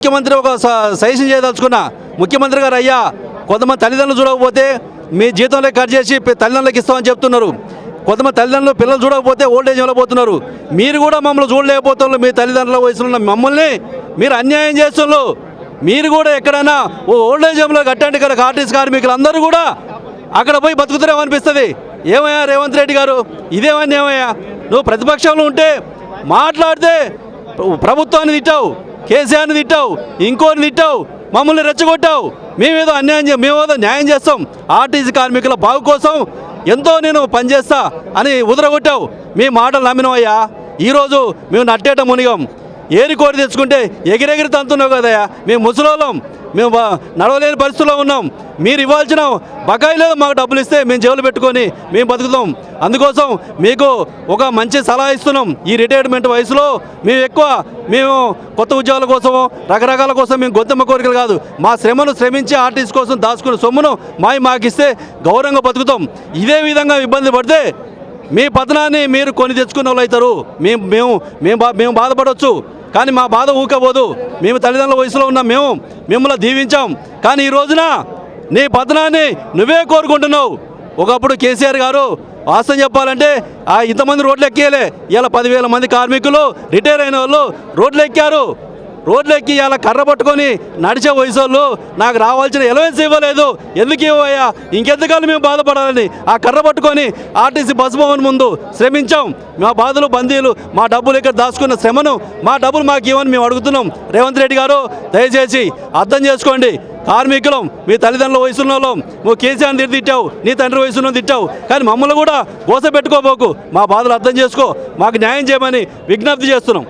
ముఖ్యమంత్రి ఒక సజెషన్ చేయదలుచుకున్నా. ముఖ్యమంత్రి గారు, అయ్యా కొంతమంది తల్లిదండ్రులు చూడకపోతే మీ జీతంలో కట్ చేసి తల్లిదండ్రులకు ఇస్తామని చెప్తున్నారు. కొంతమంది తల్లిదండ్రులు పిల్లలు చూడకపోతే ఓల్డేజ్ వెళ్ళబోతున్నారు. మీరు కూడా మమ్మల్ని చూడలేకపోతున్నారు. మీ తల్లిదండ్రుల వయసులో ఉన్న మమ్మల్ని మీరు అన్యాయం చేస్తున్నారు. మీరు కూడా ఎక్కడైనా ఓల్డేజ్ హోమ్లో కట్టండి కదా. ఆర్టీసీ కార్మికులు అందరూ కూడా అక్కడ పోయి బతుకుతారేమో అనిపిస్తుంది. ఏమయ్యా రేవంత్ రెడ్డి గారు, ఇదేమని ఏమయ్యా నువ్వు ప్రతిపక్షంలో ఉంటే మాట్లాడితే ప్రభుత్వాన్ని తిట్టావు, కేసీఆర్ని తిట్టావు, ఇంకోని తిట్టావు, మమ్మల్ని రెచ్చగొట్టావు. మేమేదో మేమేదో న్యాయం చేస్తాం, ఆర్టీసీ కార్మికుల బాగు కోసం ఎంతో నేను పనిచేస్తా అని ఉదరగొట్టావు. మీ మాటలు నమ్మినవయ్యా. ఈరోజు మేము నట్టేట మునిగాం. ఏరి కోరి తెచ్చుకుంటే ఎగిరెగిరి తంతున్నావు కదయ్యా. మేము ముసలోళ్ళం, మేము నడవలేని పరిస్థితుల్లో ఉన్నాం. మీరు ఇవ్వాల్సిన బకాయి లేదు, మాకు డబ్బులు ఇస్తే మేము జేబులు పెట్టుకొని మేము బతుకుతాం. అందుకోసం మీకు ఒక మంచి సలహా ఇస్తున్నాం. ఈ రిటైర్మెంట్ వయసులో మేము కొత్త ఉద్యోగాల కోసమో రకరకాల కోసం మేము గొంతమ్మ కోరికలు కాదు, మా శ్రమను శ్రమించి ఆర్టీసీ కోసం దాచుకున్న సొమ్మును మాకిస్తే గౌరవంగా బతుకుతాం. ఇదే విధంగా ఇబ్బంది పడితే మీ పతనాన్ని మీరు కొని తెచ్చుకున్న వాళ్ళు అవుతారు. మేము బాధపడవచ్చు, కానీ మా బాధ ఊకపోదు. మేము తల్లిదండ్రుల వయసులో ఉన్న మిమ్మల్ని దీవించాం, కానీ ఈ రోజున నీ పతనాన్ని నువ్వే కోరుకుంటున్నావు. ఒకప్పుడు కేసీఆర్ గారు వాస్తవం చెప్పాలంటే ఇంతమంది రోడ్లు ఎక్కేయలే. ఇలా 10,000 మంది కార్మికులు రిటైర్ అయిన వాళ్ళు రోడ్లు ఎక్కారు. రోడ్లు ఎక్కి ఇలా కర్ర పట్టుకొని నడిచే వయసు వాళ్ళు నాకు రావాల్సిన ఎలవెన్స్ ఇవ్వలేదు. ఎందుకు ఇవ్వయ్యా, ఇంకెంతకాలం మేము బాధపడాలని ఆ కర్ర పట్టుకొని ఆర్టీసీ బస్ భవన్ ముందు శ్రమించాం. మా బాధలు బందీలు మా డబ్బులు ఇక్కడ దాచుకున్న శ్రమను మా డబ్బులు మాకు ఇవ్వని మేము అడుగుతున్నాం. రేవంత్ రెడ్డి గారు దయచేసి అర్థం చేసుకోండి. కార్మికులం, మీ తల్లిదండ్రుల వయసులో నువ్వు కేసీఆర్ని తిట్టావు, నీ తండ్రి వయసులో తిట్టావు, కానీ మమ్మల్ని కూడా గోస పెట్టుకోబోకు. మా బాధలు అర్థం చేసుకో, మాకు న్యాయం చేయమని విజ్ఞప్తి చేస్తున్నాం.